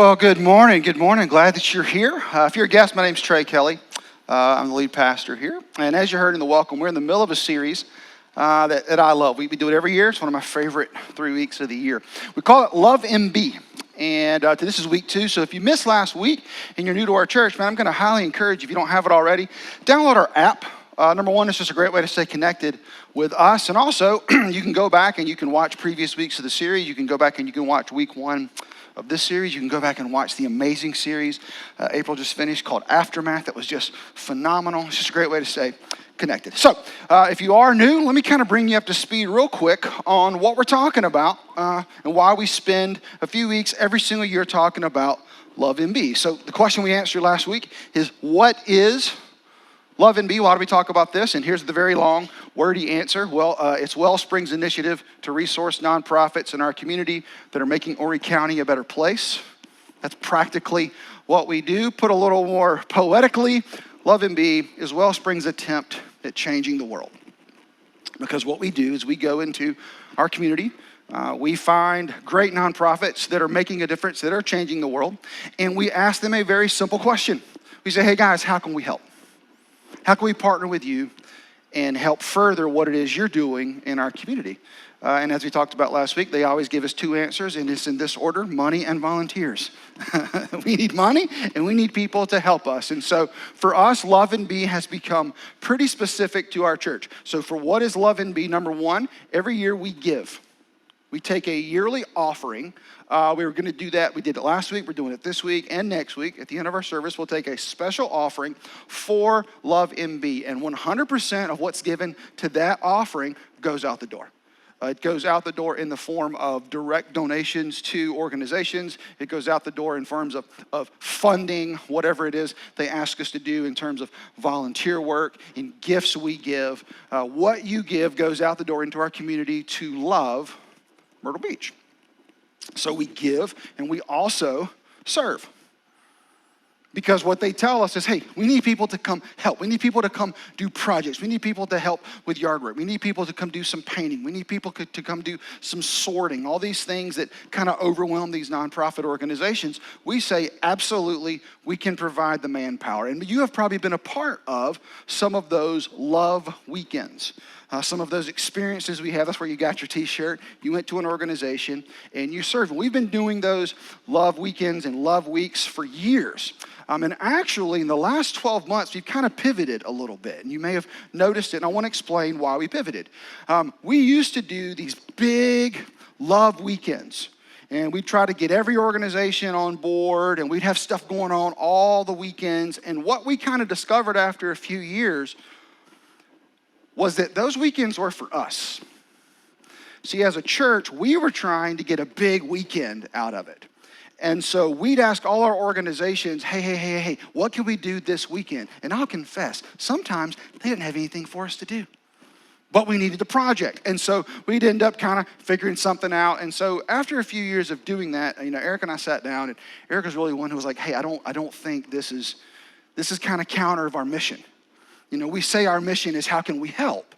Well, good morning. Good morning. Glad that you're here. If you're a guest, my name's Trey Kelly. I'm the lead pastor here. And as you heard in the welcome, we're in the middle of a series that I love. We do it every year. It's one of my favorite 3 weeks of the year. We call it LoveMB. And this is week 2. So if you missed last week and you're new to our church, man, I'm going to highly encourage you, if you don't have it already, download our app. Number one, it's just a great way to stay connected with us. And also, you can go back and you can watch previous weeks of the series. You can go back and you can watch week 1 of this series. You can go back and watch the amazing series April just finished called Aftermath. That was just phenomenal. It's just a great way to stay connected. So if you are new, let me kind of bring you up to speed real quick on what we're talking about and why we spend a few weeks every single year talking about LoveMB. So the question we answered last week is, what is LoveMB? Why do we talk about this? And here's the very long, wordy answer. Well, it's Wellspring's initiative to resource nonprofits in our community that are making Horry County a better place. That's practically what we do. Put a little more poetically, LoveMB is Wellspring's attempt at changing the world. Because what we do is we go into our community, we find great nonprofits that are making a difference, that are changing the world, and we ask them a very simple question. We say, hey guys, how can we help? How can we partner with you and help further what it is you're doing in our community? And as we talked about last week, they always give us 2 answers, and it's in this order: money and volunteers. We need money, and we need people to help us. And so for us, LoveMB has become pretty specific to our church. So for what is LoveMB, number one, every year we give. We take a yearly offering. We were going to do that. We did it last week. We're doing it this week and next week. At the end of our service, we'll take a special offering for LoveMB. And 100% of what's given to that offering goes out the door. It goes out the door in the form of direct donations to organizations. It goes out the door in terms of funding, whatever it is they ask us to do in terms of volunteer work and gifts we give. What you give goes out the door into our community to love Myrtle Beach. So we give and we also serve. Because what they tell us is, hey, we need people to come help. We need people to come do projects. We need people to help with yard work. We need people to come do some painting. We need people to come do some sorting. All these things that kind of overwhelm these nonprofit organizations. We say, absolutely, we can provide the manpower. And you have probably been a part of some of those love weekends. Some of those experiences we have. That's where you got your t-shirt. You went to an organization and you served. We've been doing those love weekends and love weeks for years. And actually, in the last 12 months, we've kind of pivoted a little bit. And you may have noticed it, and I want to explain why we pivoted. We used to do these big love weekends. And we'd try to get every organization on board, and we'd have stuff going on all the weekends. And what we kind of discovered after a few years was that those weekends were for us. See, as a church, we were trying to get a big weekend out of it. And so we'd ask all our organizations, hey, what can we do this weekend? And I'll confess, sometimes they didn't have anything for us to do. But we needed the project. And so we'd end up kind of figuring something out. And so after a few years of doing that, Eric and I sat down, and Eric was really one who was like, hey, I don't think this is kind of counter of our mission. We say our mission is how can we help?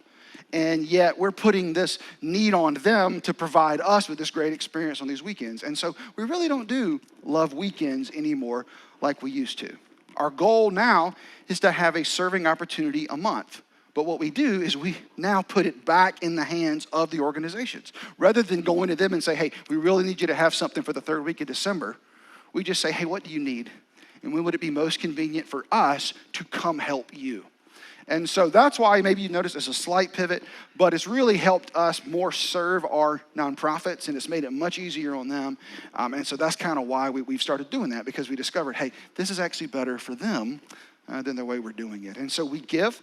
And yet we're putting this need on them to provide us with this great experience on these weekends. And so we really don't do love weekends anymore like we used to. Our goal now is to have a serving opportunity a month. But what we do is we now put it back in the hands of the organizations. Rather than going to them and say, hey, we really need you to have something for the 3rd week of December, we just say, hey, what do you need? And when would it be most convenient for us to come help you? And so that's why maybe you notice it's a slight pivot, but it's really helped us more serve our nonprofits, and it's made it much easier on them. And so that's kind of why we've started doing that, because we discovered, hey, this is actually better for them than the way we're doing it. And so we give,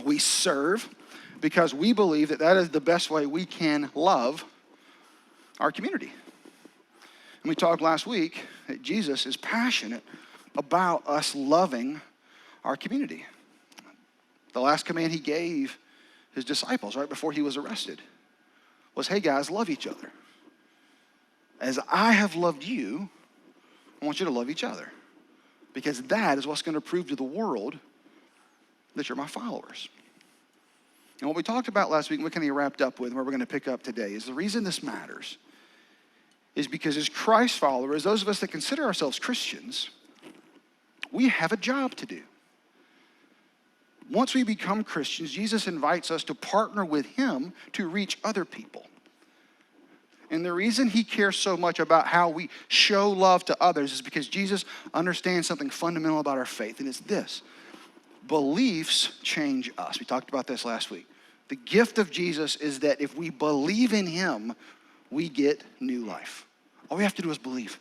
we serve, because we believe that is the best way we can love our community. And we talked last week that Jesus is passionate about us loving our community. The last command he gave his disciples right before he was arrested was, hey guys, love each other. As I have loved you, I want you to love each other. Because that is what's going to prove to the world that you're my followers. And what we talked about last week, and we kind of wrapped up with, where we're going to pick up today, is the reason this matters is because as Christ followers, those of us that consider ourselves Christians, we have a job to do. Once we become Christians, Jesus invites us to partner with him to reach other people. And the reason he cares so much about how we show love to others is because Jesus understands something fundamental about our faith, and it's this: beliefs change us. We talked about this last week. The gift of Jesus is that if we believe in him, we get new life. All we have to do is believe.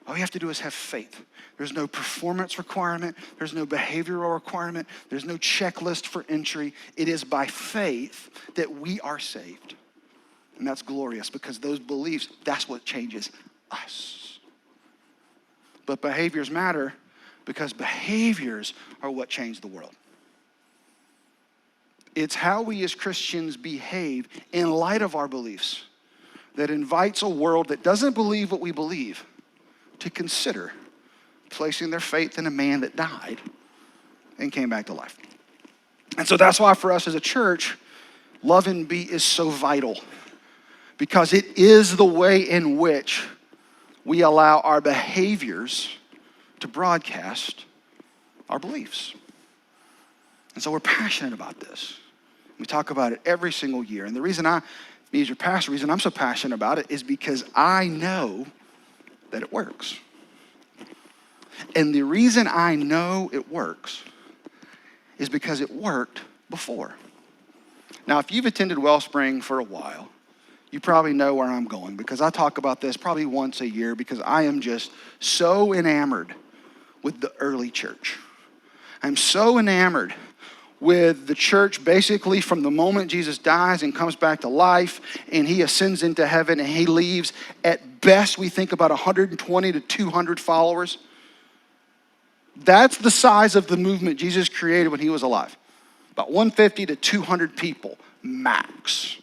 All we have to do is have faith. There's no performance requirement. There's no behavioral requirement. There's no checklist for entry. It is by faith that we are saved. And that's glorious because those beliefs, that's what changes us. But behaviors matter because behaviors are what change the world. It's how we as Christians behave in light of our beliefs that invites a world that doesn't believe what we believe to consider placing their faith in a man that died and came back to life. And so that's why for us as a church, LoveMB is so vital, because it is the way in which we allow our behaviors to broadcast our beliefs. And so we're passionate about this. We talk about it every single year. And the reason me as your pastor, the reason I'm so passionate about it is because I know that it works. And the reason I know it works is because it worked before. Now, if you've attended Wellspring for a while, you probably know where I'm going, because I talk about this probably once a year because I am just so enamored with the early church. I'm so enamored with the church basically from the moment Jesus dies and comes back to life and he ascends into heaven and he leaves, at best we think about 120 to 200 followers. That's the size of the movement Jesus created when he was alive. About 150 to 200 people, max.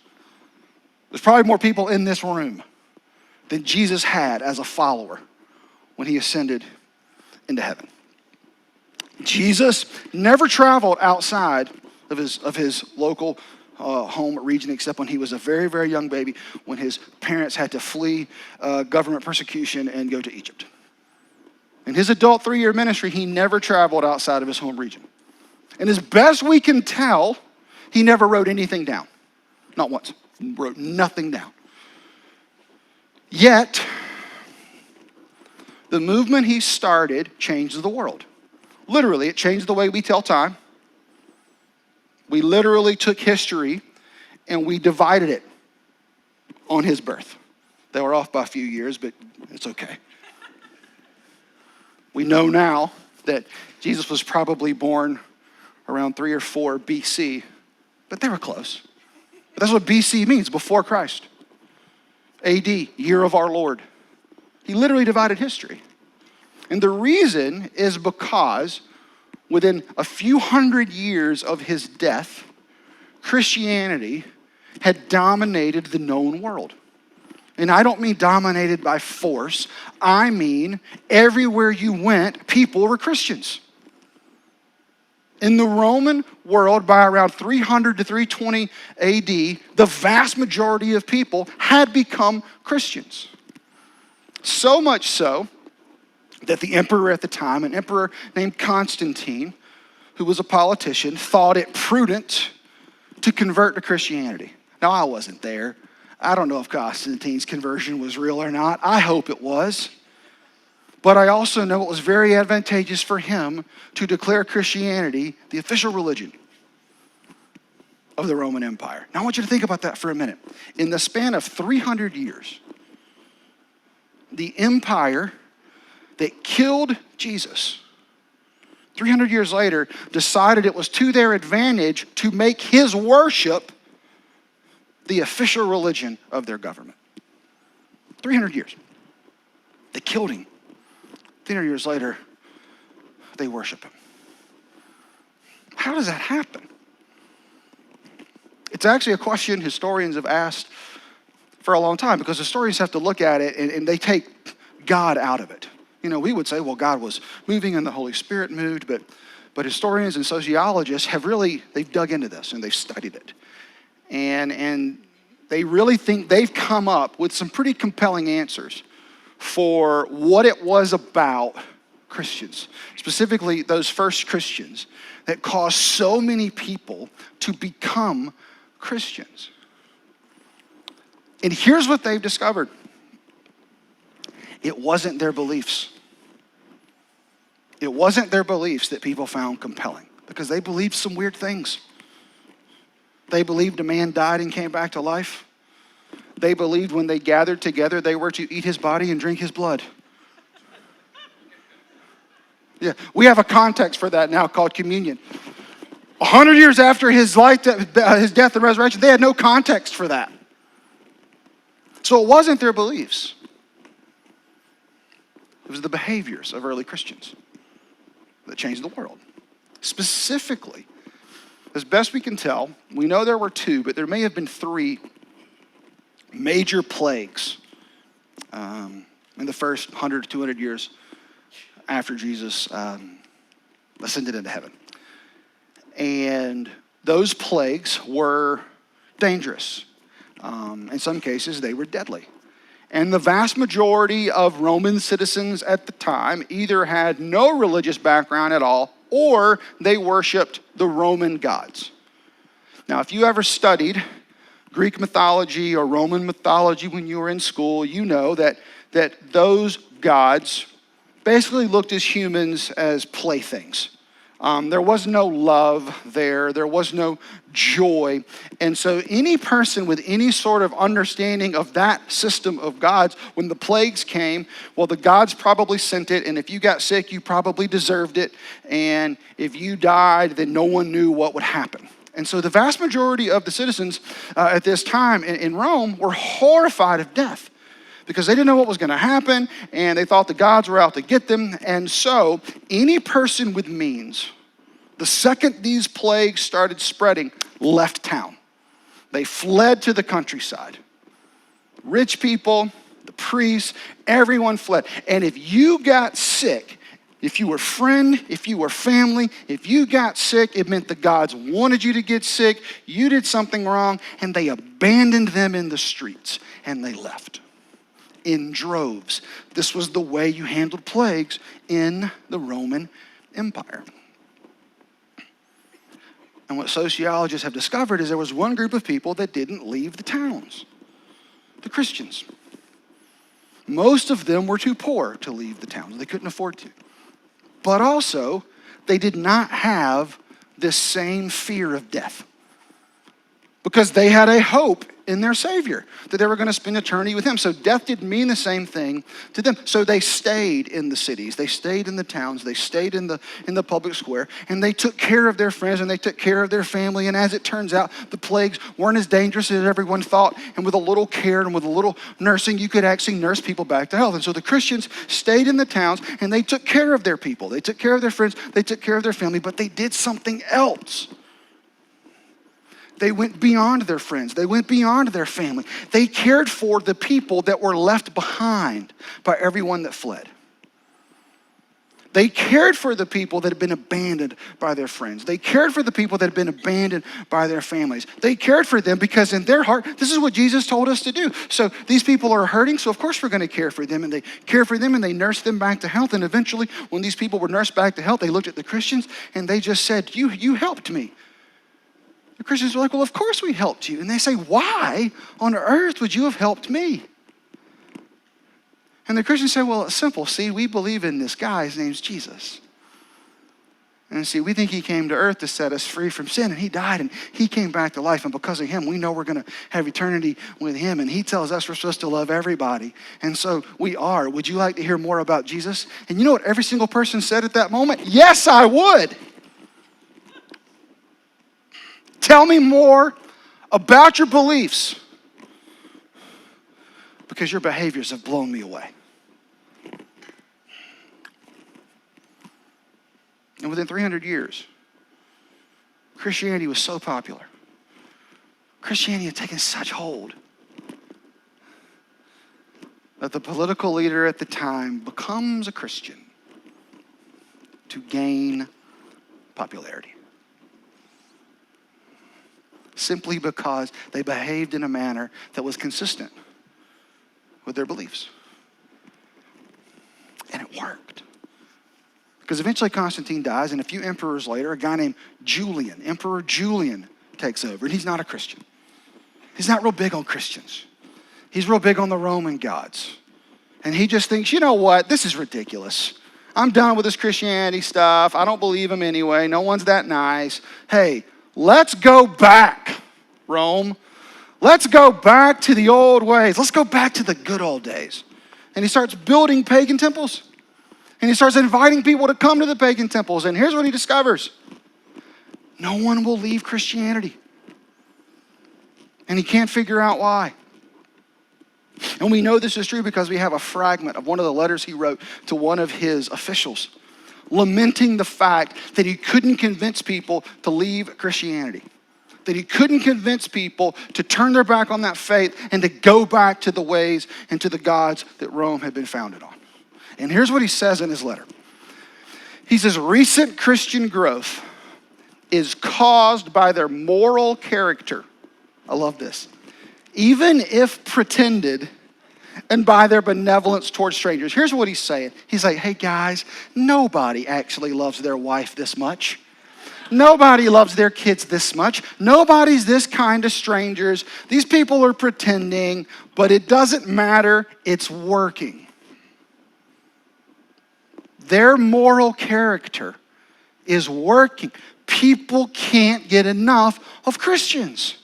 There's probably more people in this room than Jesus had as a follower when he ascended into heaven. Jesus never traveled outside of his local home region except when he was a very, very young baby, when his parents had to flee government persecution and go to Egypt. In his adult 3-year ministry, he never traveled outside of his home region. And as best we can tell, he never wrote anything down. Not once. He wrote nothing down. Yet, the movement he started changed the world. Literally, it changed the way we tell time. We literally took history and we divided it on his birth. They were off by a few years, but it's okay. We know now that Jesus was probably born around 3 or 4 BC, but they were close. But that's what BC means, before Christ. AD, year of our Lord. He literally divided history. And the reason is because within a few hundred years of his death, Christianity had dominated the known world. And I don't mean dominated by force. I mean everywhere you went, people were Christians. In the Roman world, by around 300 to 320 AD, the vast majority of people had become Christians. So much so that the emperor at the time, an emperor named Constantine, who was a politician, thought it prudent to convert to Christianity. Now, I wasn't there. I don't know if Constantine's conversion was real or not. I hope it was. But I also know it was very advantageous for him to declare Christianity the official religion of the Roman Empire. Now, I want you to think about that for a minute. In the span of 300 years, the empire that killed Jesus, 300 years later, decided it was to their advantage to make his worship the official religion of their government. 300 years. They killed him. 300 years later, they worship him. How does that happen? It's actually a question historians have asked for a long time, because historians have to look at it and they take God out of it. You know, we would say, well, God was moving and the Holy Spirit moved, but historians and sociologists have really, they've dug into this and they've studied it. And they really think they've come up with some pretty compelling answers for what it was about Christians, specifically those first Christians, that caused so many people to become Christians. And here's what they've discovered. It wasn't their beliefs. It wasn't their beliefs that people found compelling, because they believed some weird things. They believed a man died and came back to life. They believed when they gathered together, they were to eat his body and drink his blood. Yeah, we have a context for that now called communion. 100 years after his life, his death and resurrection, they had no context for that. So it wasn't their beliefs. It was the behaviors of early Christians that changed the world. Specifically, as best we can tell, we know there were 2, but there may have been 3 major plagues in the first 100 to 200 years after Jesus ascended into heaven. And those plagues were dangerous. In some cases, they were deadly. And the vast majority of Roman citizens at the time either had no religious background at all, or they worshiped the Roman gods. Now, if you ever studied Greek mythology or Roman mythology when you were in school, you know that those gods basically looked as humans as playthings. There was no love there. There was no joy. And so any person with any sort of understanding of that system of gods, when the plagues came, well, the gods probably sent it. And if you got sick, you probably deserved it. And if you died, then no one knew what would happen. And so the vast majority of the citizens at this time in Rome were horrified of death, because they didn't know what was going to happen, and they thought the gods were out to get them. And so any person with means, the second these plagues started spreading, left town. They fled to the countryside. Rich people, the priests, everyone fled. And if you got sick, if you were friend, if you were family, if you got sick, it meant the gods wanted you to get sick, you did something wrong, and they abandoned them in the streets, and they left. In droves. This was the way you handled plagues in the Roman Empire. And what sociologists have discovered is there was one group of people that didn't leave the towns. The Christians. Most of them were too poor to leave the towns. They couldn't afford to. But also, they did not have this same fear of death, because they had a hope in their Savior, that they were going to spend eternity with him. So death didn't mean the same thing to them. So they stayed in the cities, they stayed in the towns, they stayed in the public square, and they took care of their friends and they took care of their family. And as it turns out, the plagues weren't as dangerous as everyone thought. And with a little care and with a little nursing, you could actually nurse people back to health. And so the Christians stayed in the towns and they took care of their people. They took care of their friends, they took care of their family, but they did something else. They went beyond their friends. They went beyond their family. They cared for the people that were left behind by everyone that fled. They cared for the people that had been abandoned by their friends. They cared for the people that had been abandoned by their families. They cared for them because in their heart, this is what Jesus told us to do. So these people are hurting, so of course we're going to care for them. And they care for them and they nurse them back to health. And eventually, when these people were nursed back to health, they looked at the Christians and they just said, you helped me. The Christians were like, well, of course we helped you. And they say, why on earth would you have helped me? And the Christians say, well, it's simple. See, we believe in this guy. His name's Jesus. And see, we think he came to earth to set us free from sin. And he died and he came back to life. And because of him, we know we're going to have eternity with him. And he tells us we're supposed to love everybody. And so we are. Would you like to hear more about Jesus? And you know what every single person said at that moment? Yes, I would. Tell me more about your beliefs, because your behaviors have blown me away. And within 300 years, Christianity was so popular. Christianity had taken such hold that the political leader at the time becomes a Christian to gain popularity. simply because they behaved in a manner that was consistent with their beliefs. And it worked. Because eventually Constantine dies, and a few emperors later, a guy named Julian, Emperor Julian, takes over. And he's not a Christian. He's not real big on Christians. He's real big on the Roman gods. And he just thinks, you know what, this is ridiculous. I'm done with this Christianity stuff. I don't believe him anyway. No one's that nice. Hey, let's go back, Rome. Let's go back to the old ways. Let's go back to the good old days. And he starts building pagan temples. And he starts inviting people to come to the pagan temples. And here's what he discovers. No one will leave Christianity. And he can't figure out why. And we know this is true because we have a fragment of one of the letters he wrote to one of his officials, lamenting the fact that he couldn't convince people to leave Christianity, that he couldn't convince people to turn their back on that faith and to go back to the ways and to the gods that Rome had been founded on. And here's what he says in his letter. He says, recent Christian growth is caused by their moral character. I love this. Even if pretended, and by their benevolence towards strangers. Here's what he's saying. He's like, hey guys, nobody actually loves their wife this much. Nobody loves their kids this much. Nobody's this kind to strangers. These people are pretending, but it doesn't matter. It's working. Their moral character is working. People can't get enough of Christians.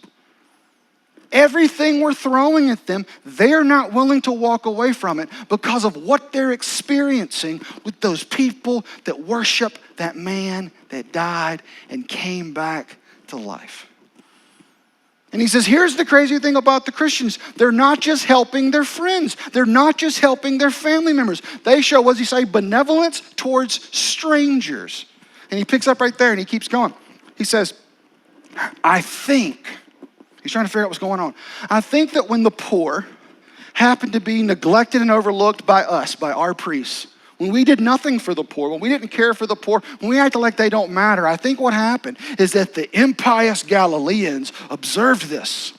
Everything we're throwing at them, they're not willing to walk away from it because of what they're experiencing with those people that worship that man that died and came back to life. And he says, here's the crazy thing about the Christians. They're not just helping their friends. They're not just helping their family members. They show, what does he say, benevolence towards strangers. And he picks up right there and he keeps going. He says, I think, he's trying to figure out what's going on. I think that when the poor happened to be neglected and overlooked by us, by our priests, when we did nothing for the poor, when we didn't care for the poor, when we acted like they don't matter, I think what happened is that the impious Galileans observed this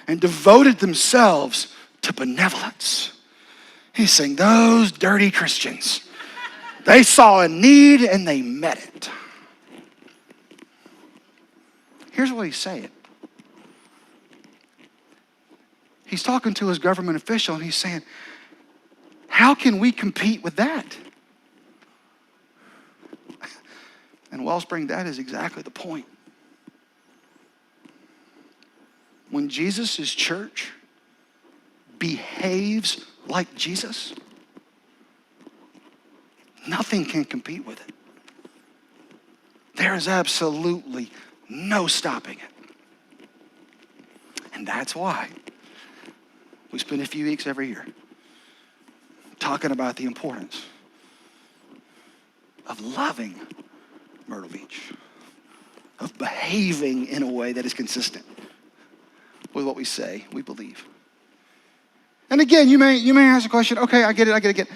and devoted themselves to benevolence. He's saying, those dirty Christians, they saw a need and they met it. Here's what he's saying. He's talking to his government official and he's saying, how can we compete with that? And Wellspring, that is exactly the point. When Jesus' church behaves like Jesus, nothing can compete with it. There is absolutely no stopping it. And that's why we spend a few weeks every year talking about the importance of loving Myrtle Beach, of behaving in a way that is consistent with what we say we believe. And again, you may ask the question, okay, I get it.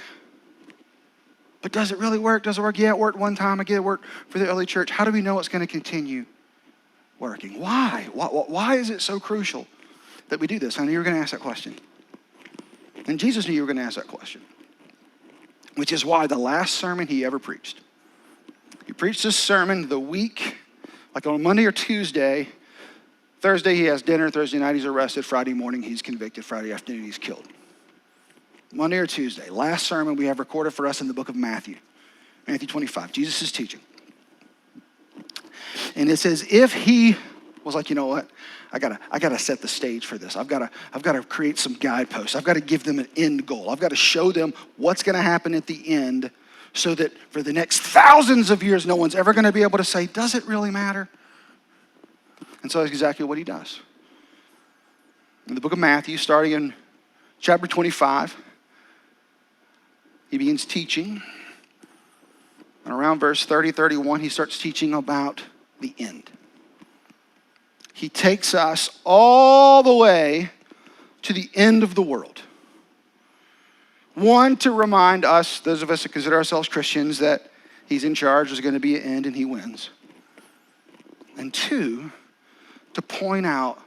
But does it really work? Does it work? Yeah, it worked one time. I get it worked for the early church. How do we know it's going to continue working? Why? Why is it so crucial that we do this? I knew you were going to ask that question. And Jesus knew you were going to ask that question, which is why the last sermon he ever preached. He preached this sermon the week, like on Monday or Tuesday. Thursday he has dinner. Thursday night he's arrested. Friday morning he's convicted. Friday afternoon he's killed. Monday or Tuesday, last sermon we have recorded for us in the book of Matthew. Matthew 25, Jesus is teaching. And it's as if he was like, you know what? I gotta set the stage for this. I've gotta create some guideposts. I've got to give them an end goal. I've got to show them what's going to happen at the end so that for the next thousands of years, no one's ever going to be able to say, does it really matter? And so that's exactly what he does. In the book of Matthew, starting in chapter 25, he begins teaching. And around verse 30, 31, he starts teaching about the end. He takes us all the way to the end of the world. One, to remind us, those of us that consider ourselves Christians, that he's in charge, there's going to be an end, and he wins. And two, to point out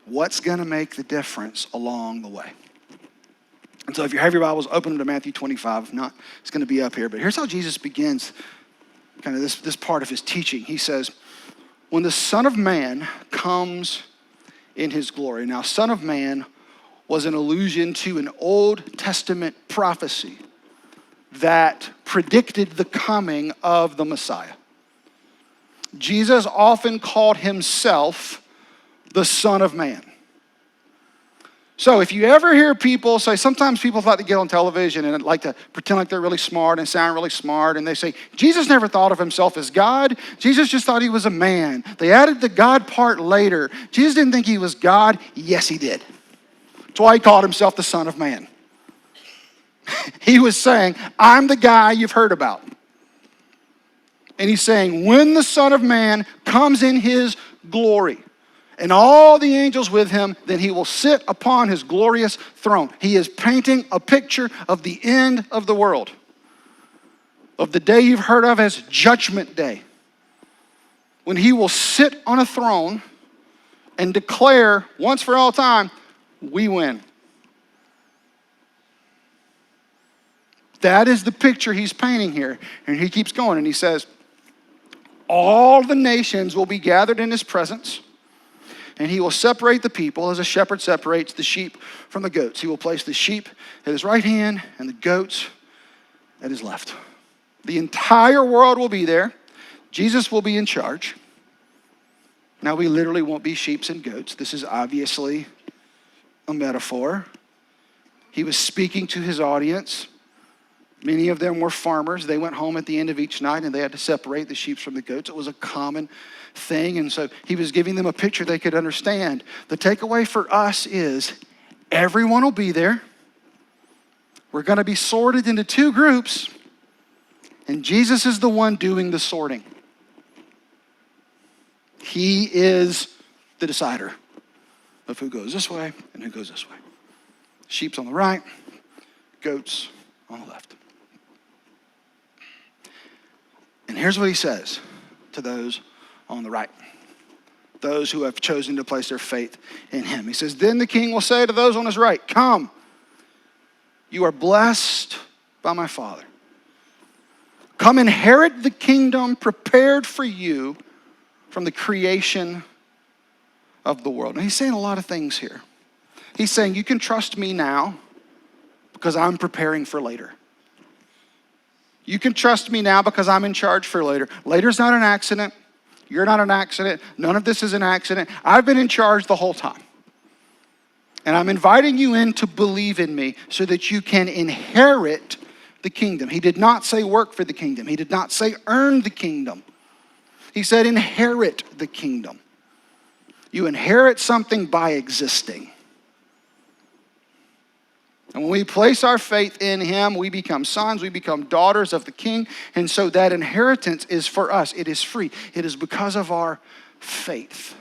what's going to make the difference along the way. And so if you have your Bibles, open them to Matthew 25. If not, it's going to be up here. But here's how Jesus begins kind of this part of his teaching. He says, when the Son of Man comes in his glory. Now, Son of Man was an allusion to an Old Testament prophecy that predicted the coming of the Messiah. Jesus often called himself the Son of Man. So if you ever hear people say, sometimes people like to get on television and like to pretend like they're really smart and sound really smart, and they say, Jesus never thought of himself as God. Jesus just thought he was a man. They added the God part later. Jesus didn't think he was God. Yes, he did. That's why he called himself the Son of Man. He was saying, I'm the guy you've heard about. And he's saying, when the Son of Man comes in his glory, and all the angels with him, then he will sit upon his glorious throne. He is painting a picture of the end of the world, of the day you've heard of as Judgment Day, when he will sit on a throne and declare once for all time, we win. That is the picture he's painting here. And he keeps going and he says, all the nations will be gathered in his presence, and he will separate the people as a shepherd separates the sheep from the goats. He will place the sheep at his right hand and the goats at his left. The entire world will be there. Jesus will be in charge. Now, we literally won't be sheep and goats. This is obviously a metaphor. He was speaking to his audience. Many of them were farmers. They went home at the end of each night and they had to separate the sheep from the goats. It was a common thing. And so he was giving them a picture they could understand. The takeaway for us is everyone will be there. We're going to be sorted into two groups. And Jesus is the one doing the sorting. He is the decider of who goes this way and who goes this way. Sheep's on the right, goats on the left. And here's what he says to those on the right, those who have chosen to place their faith in him. He says, then the king will say to those on his right, come, you are blessed by my Father. Come inherit the kingdom prepared for you from the creation of the world. And he's saying a lot of things here. He's saying you can trust me now because I'm preparing for later. You can trust me now because I'm in charge for later. Later's not an accident. You're not an accident. None of this is an accident. I've been in charge the whole time. And I'm inviting you in to believe in me so that you can inherit the kingdom. He did not say work for the kingdom. He did not say earn the kingdom. He said inherit the kingdom. You inherit something by existing. And when we place our faith in him, we become sons, we become daughters of the King. And so that inheritance is for us. It is free. It is because of our faith.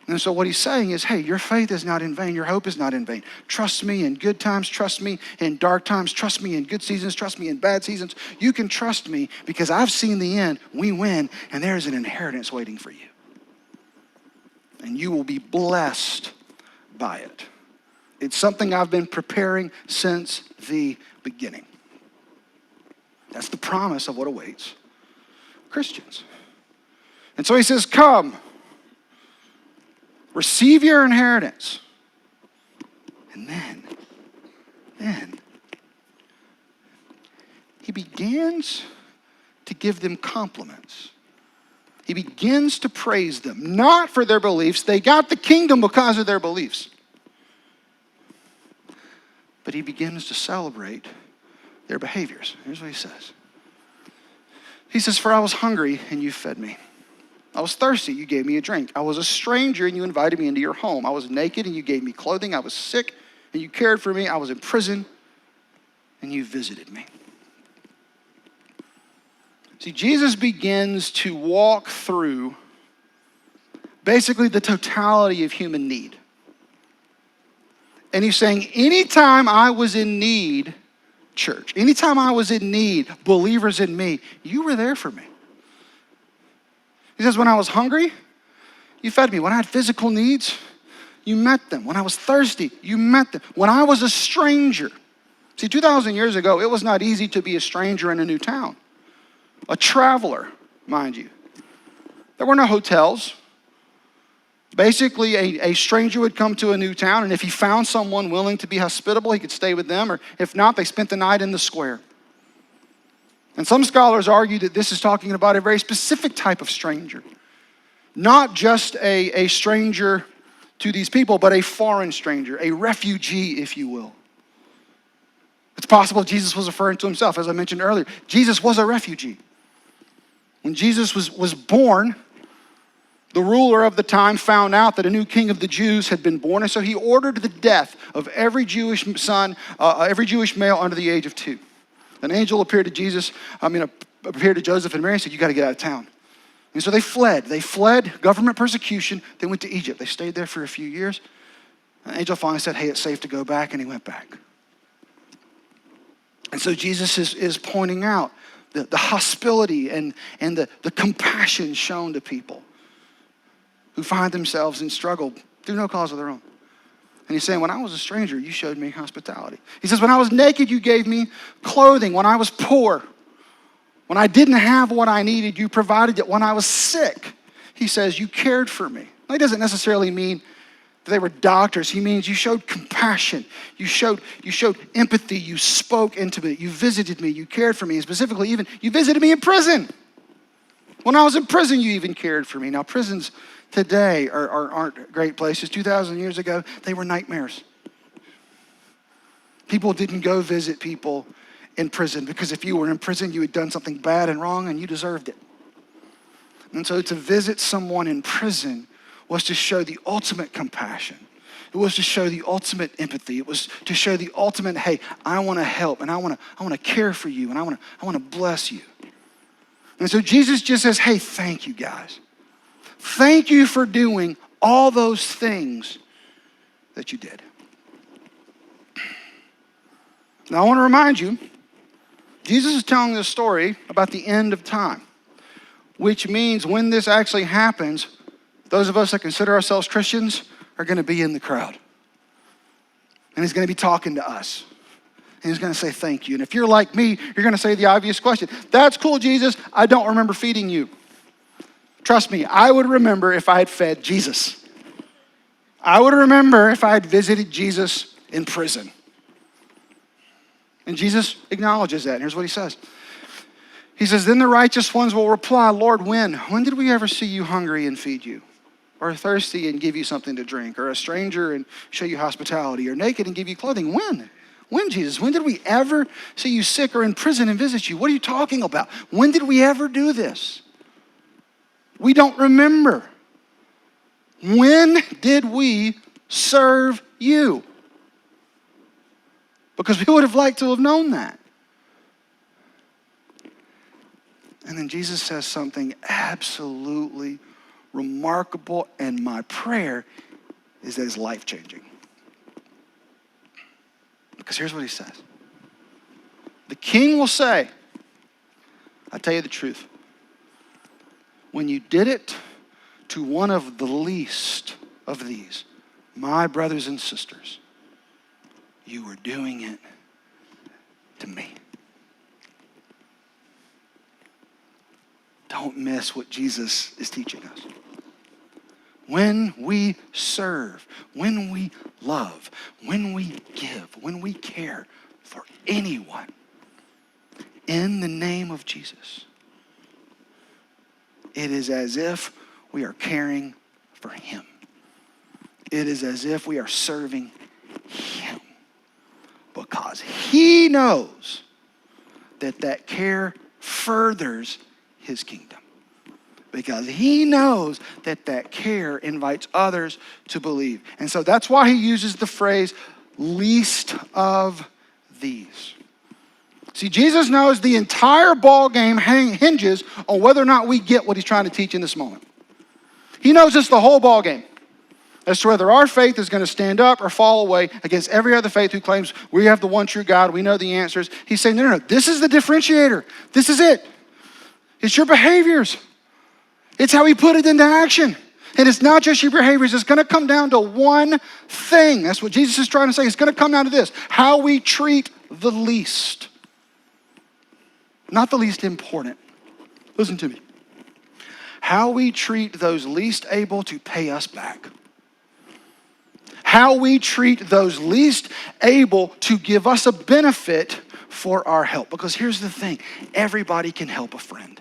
And so what he's saying is, hey, your faith is not in vain. Your hope is not in vain. Trust me in good times. Trust me in dark times. Trust me in good seasons. Trust me in bad seasons. You can trust me because I've seen the end. We win, and there is an inheritance waiting for you. And you will be blessed by it. It's something I've been preparing since the beginning. That's the promise of what awaits Christians. And so he says, come, receive your inheritance. And then he begins to give them compliments. He begins to praise them, not for their beliefs. They got the kingdom because of their beliefs. But he begins to celebrate their behaviors. Here's what he says. He says, for I was hungry and you fed me. I was thirsty, you gave me a drink. I was a stranger and you invited me into your home. I was naked and you gave me clothing. I was sick and you cared for me. I was in prison and you visited me. See, Jesus begins to walk through basically the totality of human need. And he's saying, anytime I was in need, church, anytime I was in need, believers in me, you were there for me. He says, when I was hungry, you fed me. When I had physical needs, you met them. When I was thirsty, you met them. When I was a stranger. See, 2,000 years ago, it was not easy to be a stranger in a new town. A traveler, mind you. There were no hotels. Basically, a stranger would come to a new town, and if he found someone willing to be hospitable, he could stay with them, or if not, they spent the night in the square. And some scholars argue that this is talking about a very specific type of stranger. Not just a stranger to these people, but a foreign stranger, a refugee, if you will. It's possible Jesus was referring to himself. As I mentioned earlier, Jesus was a refugee. When Jesus was born, the ruler of the time found out that a new king of the Jews had been born, and so he ordered the death of every Jewish son, every Jewish male under the age of 2. An angel appeared to Joseph and Mary and said, you got to get out of town. And so they fled. They fled government persecution. They went to Egypt. They stayed there for a few years. An angel finally said, hey, it's safe to go back, and he went back. And so Jesus is pointing out the hostility and the compassion shown to people who find themselves in struggle through no cause of their own. And he's saying, when I was a stranger, you showed me hospitality. He says, when I was naked, you gave me clothing. When I was poor, when I didn't have what I needed, you provided it. When I was sick, he says, you cared for me. Now, he doesn't necessarily mean that they were doctors. He means you showed compassion. You showed empathy. You spoke into me. You visited me. You cared for me. And specifically, even you visited me in prison. When I was in prison, you even cared for me. Now, prisons today aren't great places. 2,000 years ago, they were nightmares. People didn't go visit people in prison because if you were in prison, you had done something bad and wrong and you deserved it. And so to visit someone in prison was to show the ultimate compassion. It was to show the ultimate empathy. It was to show the ultimate, hey, I want to help and I want to care for you and I want to bless you. And so Jesus just says, hey, thank you guys. Thank you for doing all those things that you did. Now I want to remind you, Jesus is telling this story about the end of time, which means when this actually happens, those of us that consider ourselves Christians are going to be in the crowd. And he's going to be talking to us. And he's going to say thank you. And if you're like me, you're going to say the obvious question. That's cool, Jesus. I don't remember feeding you. Trust me, I would remember if I had fed Jesus. I would remember if I had visited Jesus in prison. And Jesus acknowledges that. And here's what he says. He says, then the righteous ones will reply, Lord, when? When did we ever see you hungry and feed you? Or thirsty and give you something to drink? Or a stranger and show you hospitality? Or naked and give you clothing? When? When, Jesus? When did we ever see you sick or in prison and visit you? What are you talking about? When did we ever do this? We don't remember. When did we serve you? Because we would have liked to have known that. And then Jesus says something absolutely remarkable, and my prayer is that it's life-changing. Because here's what he says. The king will say, I tell you the truth. When you did it to one of the least of these, my brothers and sisters, you were doing it to me. Don't miss what Jesus is teaching us. When we serve, when we love, when we give, when we care for anyone in the name of Jesus, it is as if we are caring for him. It is as if we are serving him. Because he knows that care furthers his kingdom. Because he knows that care invites others to believe. And so that's why he uses the phrase, least of these. See, Jesus knows the entire ball game hinges on whether or not we get what he's trying to teach in this moment. He knows it's the whole ball game as to whether our faith is going to stand up or fall away against every other faith who claims we have the one true God, we know the answers. He's saying, no, this is the differentiator. This is it. It's your behaviors. It's how we put it into action. And it's not just your behaviors. It's going to come down to one thing. That's what Jesus is trying to say. It's going to come down to this: how we treat the least. Not the least important. Listen to me. How we treat those least able to pay us back. How we treat those least able to give us a benefit for our help. Because here's the thing. Everybody can help a friend.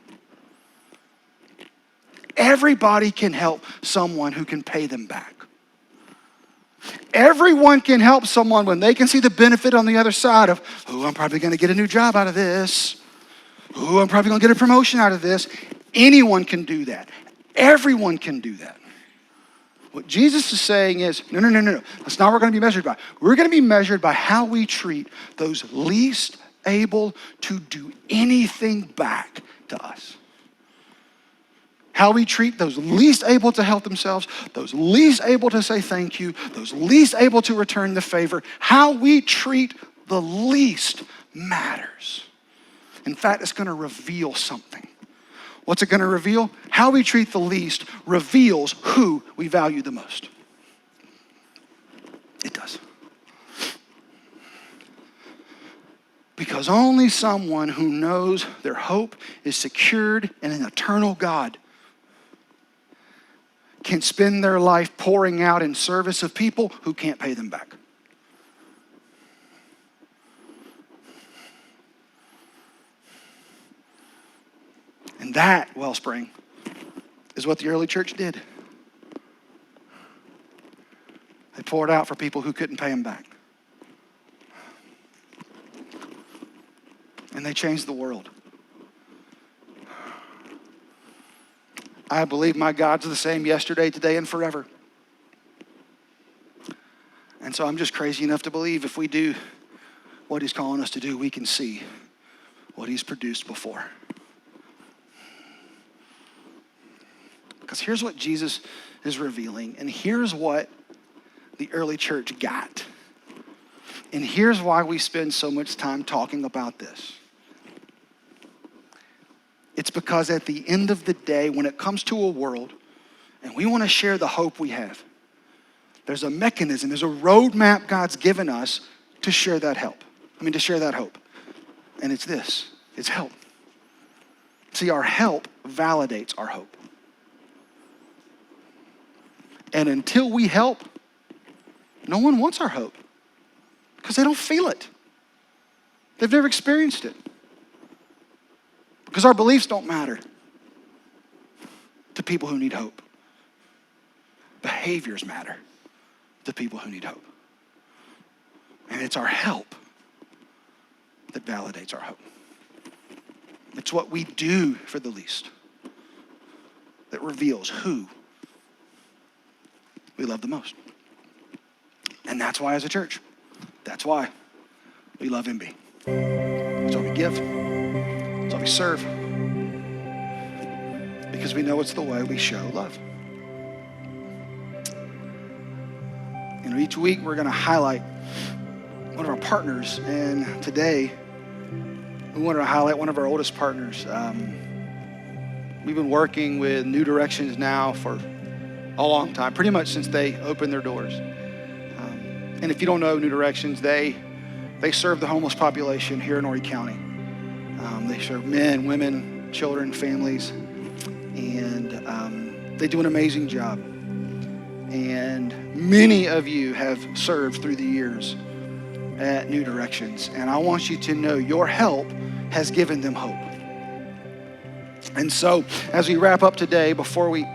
Everybody can help someone who can pay them back. Everyone can help someone when they can see the benefit on the other side of, oh, I'm probably going to get a new job out of this. Oh, I'm probably going to get a promotion out of this. Anyone can do that. Everyone can do that. What Jesus is saying is, no. That's not what we're going to be measured by. We're going to be measured by how we treat those least able to do anything back to us. How we treat those least able to help themselves, those least able to say thank you, those least able to return the favor. How we treat the least matters. In fact, it's going to reveal something. What's it going to reveal? How we treat the least reveals who we value the most. It does. Because only someone who knows their hope is secured in an eternal God can spend their life pouring out in service of people who can't pay them back. And that, Wellspring, is what the early church did. They poured out for people who couldn't pay them back. And they changed the world. I believe my God's the same yesterday, today, and forever. And so I'm just crazy enough to believe if we do what he's calling us to do, we can see what he's produced before. Because here's what Jesus is revealing, and here's what the early church got. And here's why we spend so much time talking about this. It's because at the end of the day, when it comes to a world, and we want to share the hope we have, there's a mechanism, there's a roadmap God's given us to share that hope. And it's this, it's help. See, our help validates our hope. And until we help, no one wants our hope because they don't feel it. They've never experienced it. Because our beliefs don't matter to people who need hope. Behaviors matter to people who need hope. And it's our help that validates our hope. It's what we do for the least that reveals who we love the most. And that's why as a church, that's why we love MB. That's why we give. That's why we serve. Because we know it's the way we show love. Each week we're going to highlight one of our partners. And today we wanted to highlight one of our oldest partners. We've been working with New Directions now for a long time, pretty much since they opened their doors. And if you don't know New Directions, they serve the homeless population here in Horry County. They serve men, women, children, families, and they do an amazing job. And many of you have served through the years at New Directions, and I want you to know your help has given them hope. And so, as we wrap up today, before we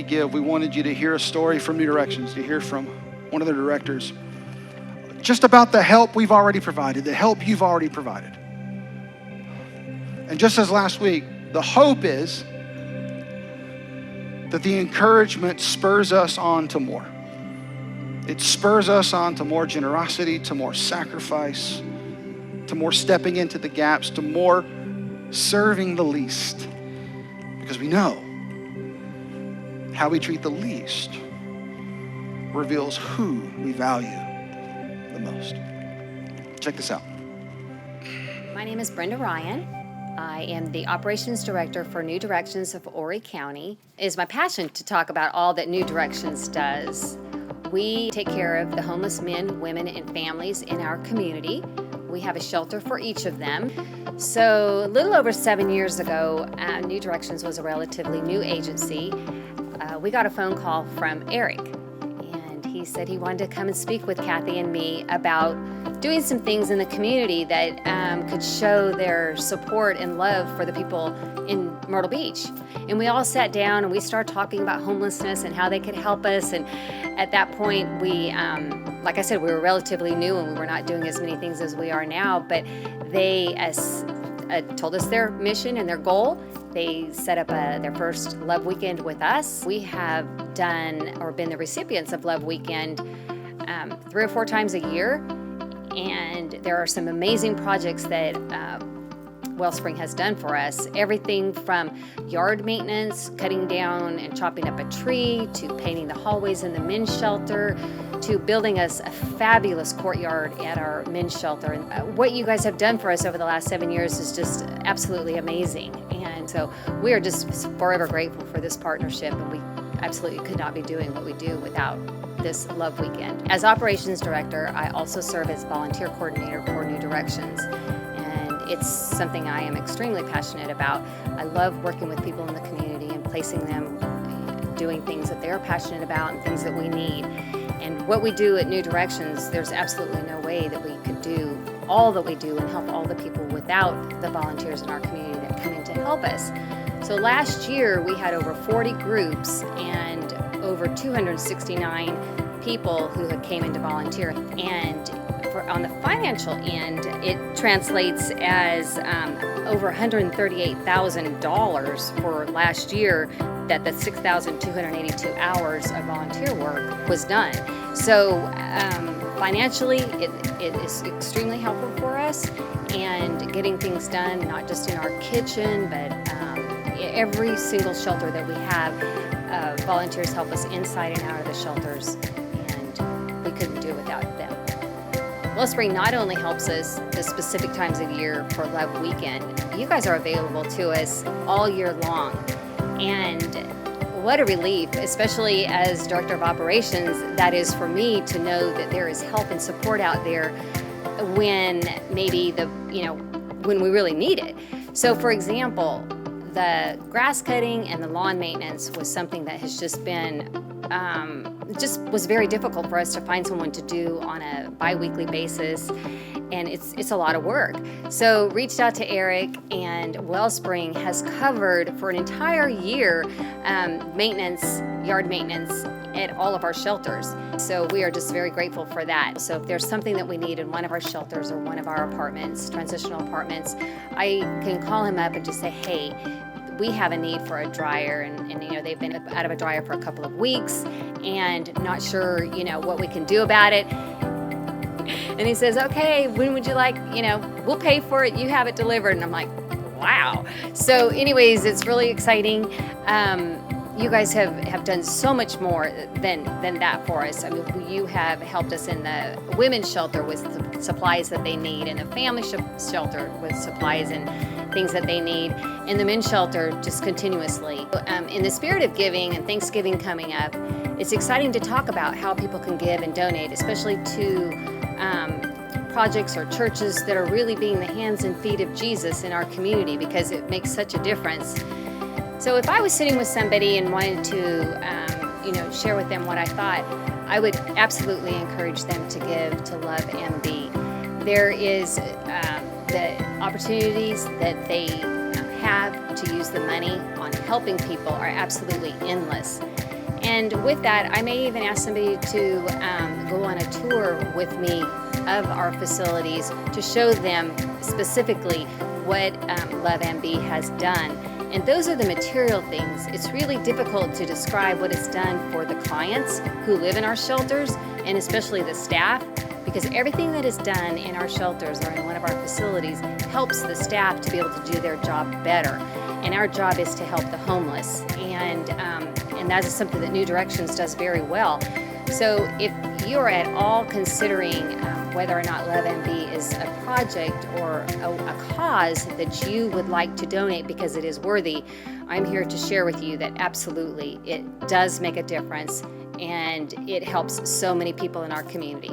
give, we wanted you to hear a story from New Directions, to hear from one of the directors, just about the help we've already provided, the help you've already provided. And just as last week, the hope is that the encouragement spurs us on to more. It spurs us on to more generosity, to more sacrifice, to more stepping into the gaps, to more serving the least. Because we know how we treat the least reveals who we value the most. Check this out. My name is Brenda Ryan. I am the Operations Director for New Directions of Horry County. It is my passion to talk about all that New Directions does. We take care of the homeless men, women, and families in our community. We have a shelter for each of them. So a little over 7 years ago, New Directions was a relatively new agency. We got a phone call from Eric, and he said he wanted to come and speak with Kathy and me about doing some things in the community that could show their support and love for the people in Myrtle Beach. And we all sat down and we started talking about homelessness and how they could help us. And at that point, we, like I said, we were relatively new and we were not doing as many things as we are now, but they told us their mission and their goal. They set up their first Love Weekend with us. We have done or been the recipients of Love Weekend 3 or 4 times a year. And there are some amazing projects that Wellspring has done for us. Everything from yard maintenance, cutting down and chopping up a tree, to painting the hallways in the men's shelter, to building us a fabulous courtyard at our men's shelter. And what you guys have done for us over the last 7 years is just absolutely amazing. And so we are just forever grateful for this partnership, and we absolutely could not be doing what we do without this Love Weekend. As Operations Director, I also serve as Volunteer Coordinator for New Directions, and it's something I am extremely passionate about. I love working with people in the community and placing them doing things that they're passionate about and things that we need. And what we do at New Directions, there's absolutely no way that we could do all that we do and help all the people without the volunteers in our community that come in to help us. So last year we had over 40 groups and over 269 people who had came in to volunteer. And on the financial end, it translates as over $138,000 for last year that the 6,282 hours of volunteer work was done. So financially, it is extremely helpful for us, and getting things done, not just in our kitchen, but every single shelter that we have, volunteers help us inside and out of the shelters, and we couldn't do it without them. Wellspring not only helps us the specific times of year for Love Weekend, you guys are available to us all year long. And what a relief, especially as Director of Operations, that is for me to know that there is help and support out there when maybe when we really need it. So for example, the grass cutting and the lawn maintenance was something that has just been, was very difficult for us to find someone to do on a bi-weekly basis, and it's a lot of work. So reached out to Eric, and Wellspring has covered for an entire year yard maintenance at all of our shelters. So we are just very grateful for that. So if there's something that we need in one of our shelters or one of our apartments, transitional apartments, I can call him up and just say, hey, we have a need for a dryer, and they've been out of a dryer for a couple of weeks and not sure what we can do about it. And he says, okay, when would you like, we'll pay for it, you have it delivered. And I'm like, wow. So anyways, it's really exciting. You guys have done so much more than that for us. I mean, you have helped us in the women's shelter with the supplies that they need, and the family shelter with supplies and things that they need, and the men's shelter just continuously. In the spirit of giving and Thanksgiving coming up, it's exciting to talk about how people can give and donate, especially to projects or churches that are really being the hands and feet of Jesus in our community, because it makes such a difference. So if I was sitting with somebody and wanted to, share with them what I thought, I would absolutely encourage them to give to LoveMB. There is the opportunities that they have to use the money on helping people are absolutely endless. And with that, I may even ask somebody to go on a tour with me of our facilities to show them specifically what LoveMB has done. And those are the material things. It's really difficult to describe what it's done for the clients who live in our shelters, and especially the staff, because everything that is done in our shelters or in one of our facilities helps the staff to be able to do their job better. And our job is to help the homeless. And that is something that New Directions does very well. So if you are at all considering whether or not LoveMB is a project or a cause that you would like to donate because it is worthy, I'm here to share with you that absolutely it does make a difference and it helps so many people in our community.